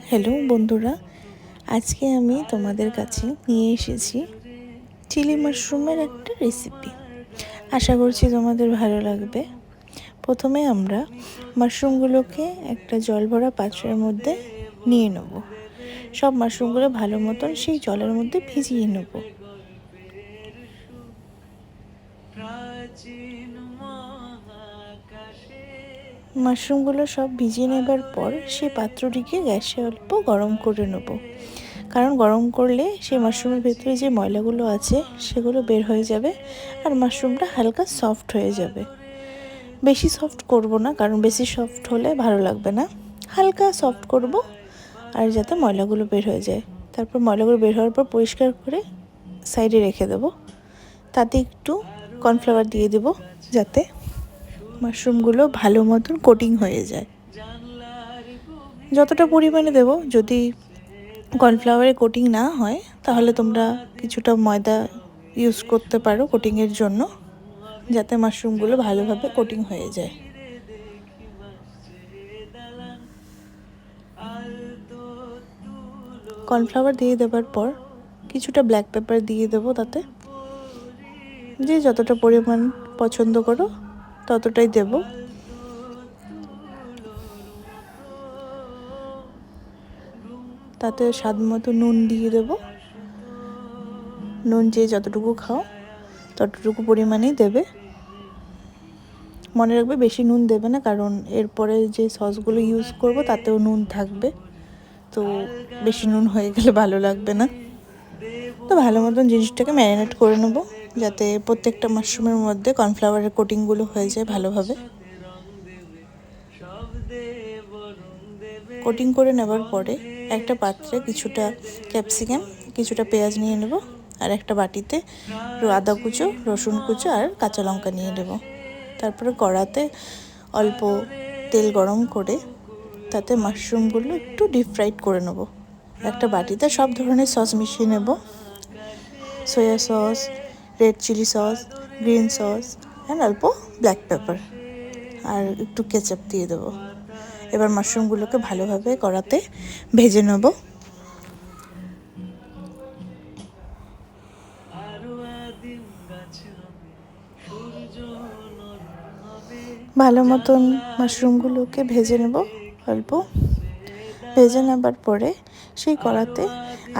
Hello বন্ধুরা, আজকে আমি তোমাদের কাছে নিয়ে এসেছি চিলি মাশরুমের একটা রেসিপি। আশা করছি তোমাদের ভালো লাগবে। প্রথমে আমরা মাশরুমগুলোকে একটা জল ভরা পাত্রের মধ্যে নিয়ে নেব। সব মাশরুমগুলো ভালো মতন সেই জলের মধ্যে ভিজিয়ে নেব। মাশরুমগুলো সব ভিজিয়ে নেবার পর সেই পাত্রটিকে গ্যাসে অল্প গরম করে নেব, কারণ গরম করলে সেই মাশরুমের ভেতরে যে ময়লাগুলো আছে সেগুলো বের হয়ে যাবে আর মাশরুমটা হালকা সফট হয়ে যাবে। বেশি সফট করব না, কারণ বেশি সফট হলে ভালো লাগবে না। হালকা সফট করব আর যাতে ময়লাগুলো বের হয়ে যায়। তারপর ময়লাগুলো বের হওয়ার পর পরিষ্কার করে সাইডে রেখে দেবো। তাতে একটু কর্নফ্লাওয়ার দিয়ে দেব, যাতে মাশরুমগুলো ভালো মতন কোটিং হয়ে যায়। যতটা পরিমাণে দেব, যদি কর্নফ্লাওয়ারে কোটিং না হয় তাহলে তোমরা কিছুটা ময়দা ইউজ করতে পারো কোটিংয়ের জন্য, যাতে মাশরুমগুলো ভালোভাবে কোটিং হয়ে যায়। কর্নফ্লাওয়ার দিয়ে দেওয়ার পর কিছুটা ব্ল্যাক পেপার দিয়ে দেবো, তাতে যে যতটা পরিমাণ পছন্দ করো ততটাই দেব। তাতে স্বাদ মতো নুন দিয়ে দেব। নুন যে যতটুকু খাও ততটুকু পরিমাণেই দেবে। মনে রাখবে বেশি নুন দেবে না, কারণ এরপরে যে সসগুলো ইউজ করব তাতেও নুন থাকবে, তো বেশি নুন হয়ে গেলে ভালো লাগবে না। তো ভালো মতন জিনিসটাকে ম্যারিনেট করে নেব, যাতে প্রত্যেকটা মাশরুমের মধ্যে কর্নফ্লাওয়ারের কোটিংগুলো হয়ে যায় ভালোভাবে। কোটিং করে নেবার পরে একটা পাত্রে কিছুটা ক্যাপসিকাম, কিছুটা পেঁয়াজ নিয়ে নেব, আর একটা বাটিতে আদা কুচো, রসুন কুচো আর কাঁচা লঙ্কা নিয়ে নেব। তারপরে কড়াতে অল্প তেল গরম করে তাতে মাশরুমগুলো একটু ডিপ ফ্রাইড করে নেব। একটা বাটিতে সব ধরনের সস মিশিয়ে নেব, soya sauce, red chilli sauce, green sauce and অল্প ব্ল্যাক পেপার আর একটু কেচাপ দিয়ে দেবো। এবার মাশরুমগুলোকে ভালোভাবে কড়াতে ভেজে নেব। ভালো মতন মাশরুমগুলোকে ভেজে নেব। অল্প ভেজে নেবার পরে সেই কড়াতে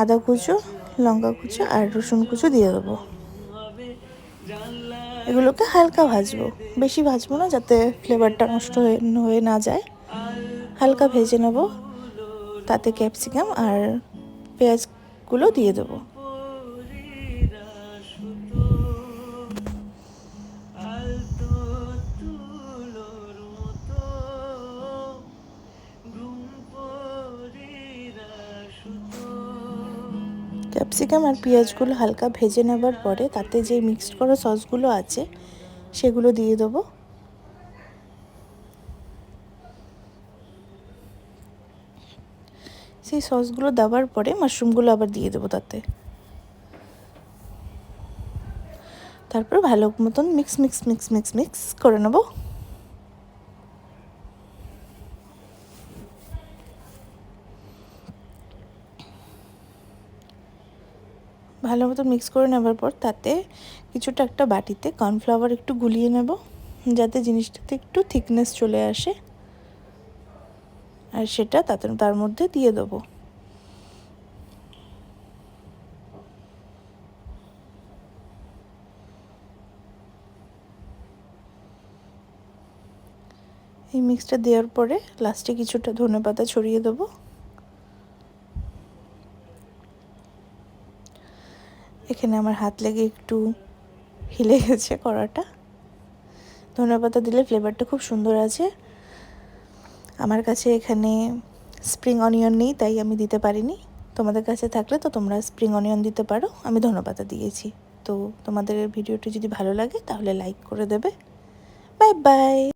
আদা কুচো, লঙ্কা কুচো আর রসুন কুচো দিয়ে দেবো। এগুলোকে হালকা ভাজবো, বেশি ভাজবো না, যাতে ফ্লেভারটা নষ্ট হয়ে না যায়। হালকা ভেজে নেব। তাতে ক্যাপসিকাম আর পেঁয়াজগুলো দিয়ে দেবো। ক্যাপসিকাম আর পেঁয়াজগুলো হালকা ভেজে নেবার পরে তাতে যে মিক্সড করা সসগুলো আছে সেগুলো দিয়ে দেবো। সেই সসগুলো দেওয়ার পরে মাশরুমগুলো আবার দিয়ে দেবো তাতে। তারপর ভালো মতন মিক্স করে নেব। ভালো মতো মিক্স করে নেবার পর তাতে কিছুটা একটা বাটিতে কর্নফ্লাওয়ার একটু গুলিয়ে নেব, যাতে জিনিসটাতে একটু থিকনেস চলে আসে, আর সেটা তার মধ্যে দিয়ে দেবো। এই মিক্সটা দেওয়ার পরে লাস্টে কিছুটা ধনেপাতা ছড়িয়ে দেবো। এখানে আমার হাত লেগে একটু হিলে গেছে কড়াটা। ধনেপাতা দিলে ফ্লেভারটা খুব সুন্দর আছে। আমার কাছে এখানে স্প্রিং অনিয়ন নেই, তাই আমি দিতে পারিনি। তোমাদের কাছে থাকলে তো তোমরা স্প্রিং অনিয়ন দিতে পারো, আমি ধনেপাতা দিয়েছি। তো তোমাদের ভিডিওটি যদি ভালো লাগে তাহলে লাইক করে দেবে। Bye bye.